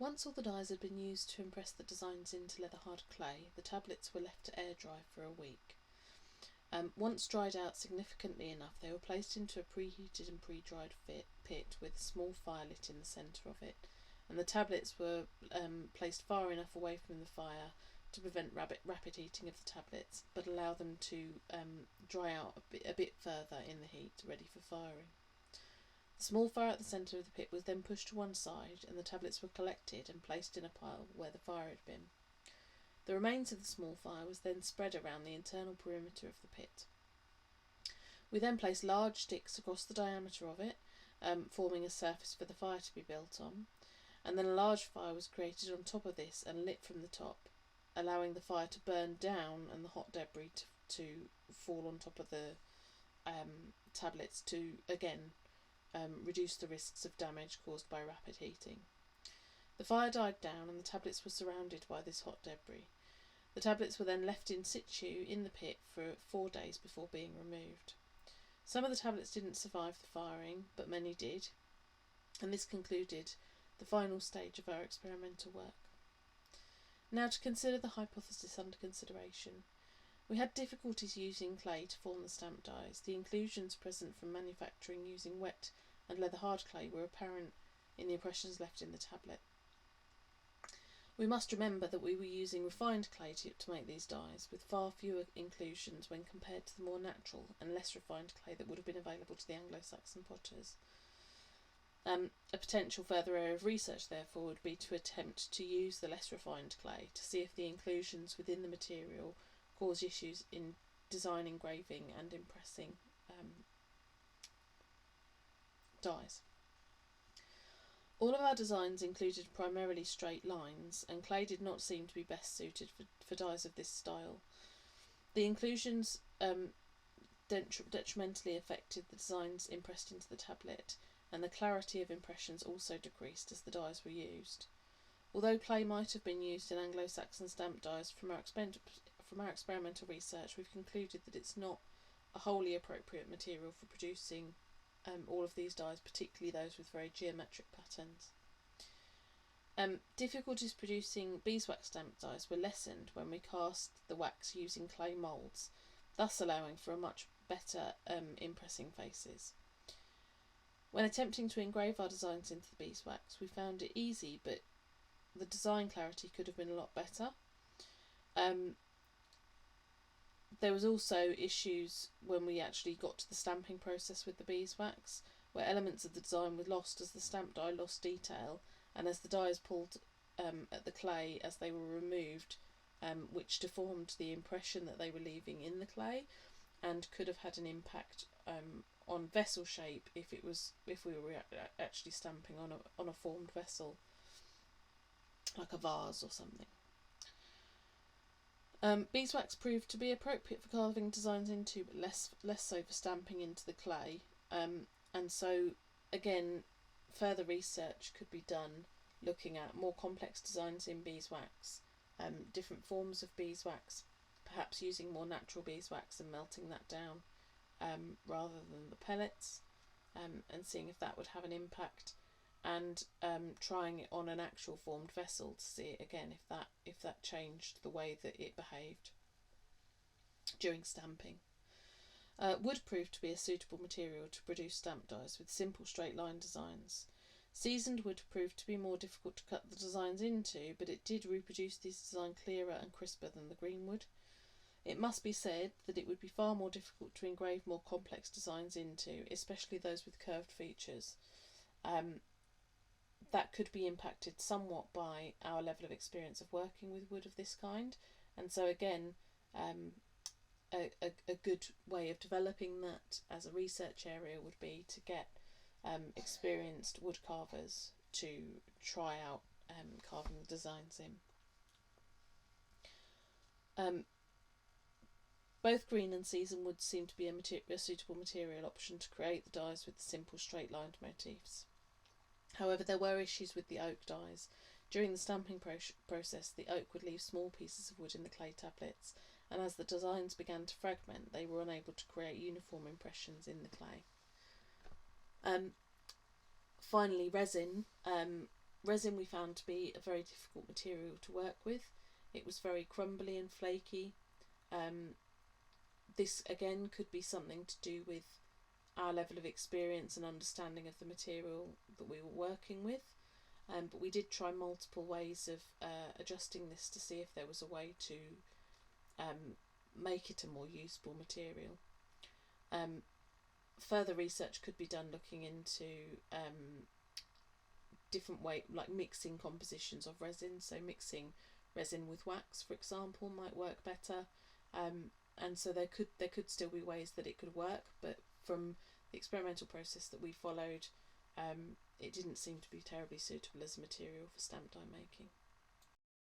Once all the dyes had been used to impress the designs into leather-hard clay, the tablets were left to air dry for a week. Once dried out significantly enough, they were placed into a preheated and pre-dried pit with a small fire lit in the centre of it, and the tablets were placed far enough away from the fire to prevent rapid heating of the tablets, but allow them to dry out a bit further in the heat, ready for firing. The small fire at the centre of the pit was then pushed to one side, and the tablets were collected and placed in a pile where the fire had been. The remains of the small fire was then spread around the internal perimeter of the pit. We then placed large sticks across the diameter of it, forming a surface for the fire to be built on, and then a large fire was created on top of this and lit from the top, allowing the fire to burn down and the hot debris to fall on top of the tablets to, again, reduce the risks of damage caused by rapid heating. The fire died down and the tablets were surrounded by this hot debris. The tablets were then left in situ in the pit for 4 days before being removed. Some of the tablets didn't survive the firing, but many did, and this concluded the final stage of our experimental work. Now to consider the hypothesis under consideration. We had difficulties using clay to form the stamp dies. The inclusions present from manufacturing using wet and leather-hard clay were apparent in the impressions left in the tablet. We must remember that we were using refined clay to make these dies, with far fewer inclusions when compared to the more natural and less refined clay that would have been available to the Anglo-Saxon potters. A potential further area of research, therefore, would be to attempt to use the less refined clay to see if the inclusions within the material cause issues in design, engraving and impressing dies. All of our designs included primarily straight lines, and clay did not seem to be best suited for dies of this style. The inclusions detrimentally affected the designs impressed into the tablet, and the clarity of impressions also decreased as the dies were used. Although clay might have been used in Anglo-Saxon stamp dies, from our experimental research we've concluded that it's not a wholly appropriate material for producing all of these dies, particularly those with very geometric patterns. Difficulties producing beeswax stamp dies were lessened when we cast the wax using clay moulds, thus allowing for a much better impressing faces. When attempting to engrave our designs into the beeswax, we found it easy, but the design clarity could have been a lot better. There was also issues when we actually got to the stamping process with the beeswax, where elements of the design were lost as the stamp die lost detail, and as the dies pulled at the clay as they were removed, which deformed the impression that they were leaving in the clay, and could have had an impact on vessel shape if we were actually stamping on a formed vessel, like a vase or something. Beeswax proved to be appropriate for carving designs into, but less so for stamping into the clay. And so, again, further research could be done looking at more complex designs in beeswax, different forms of beeswax, perhaps using more natural beeswax and melting that down rather than the pellets, and seeing if that would have an impact, and trying it on an actual formed vessel to see again if that changed the way that it behaved during stamping. Wood proved to be a suitable material to produce stamp dies with simple straight line designs. Seasoned wood proved to be more difficult to cut the designs into, but it did reproduce these designs clearer and crisper than the green wood. It must be said that it would be far more difficult to engrave more complex designs into, especially those with curved features. That could be impacted somewhat by our level of experience of working with wood of this kind, and so again, a good way of developing that as a research area would be to get experienced wood carvers to try out carving the designs in. Both green and seasoned wood seem to be a suitable material option to create the dies with the simple straight-lined motifs. However, there were issues with the oak dies. During the stamping process, the oak would leave small pieces of wood in the clay tablets, and as the designs began to fragment, they were unable to create uniform impressions in the clay. Finally, resin. Resin we found to be a very difficult material to work with. It was very crumbly and flaky. This again could be something to do with our level of experience and understanding of the material that we were working with. But we did try multiple ways of adjusting this to see if there was a way to make it a more usable material. Further research could be done looking into different way, like mixing compositions of resin. So mixing resin with wax, for example, might work better. And so there could still be ways that it could work, but from the experimental process that we followed, it didn't seem to be terribly suitable as a material for stamp die making.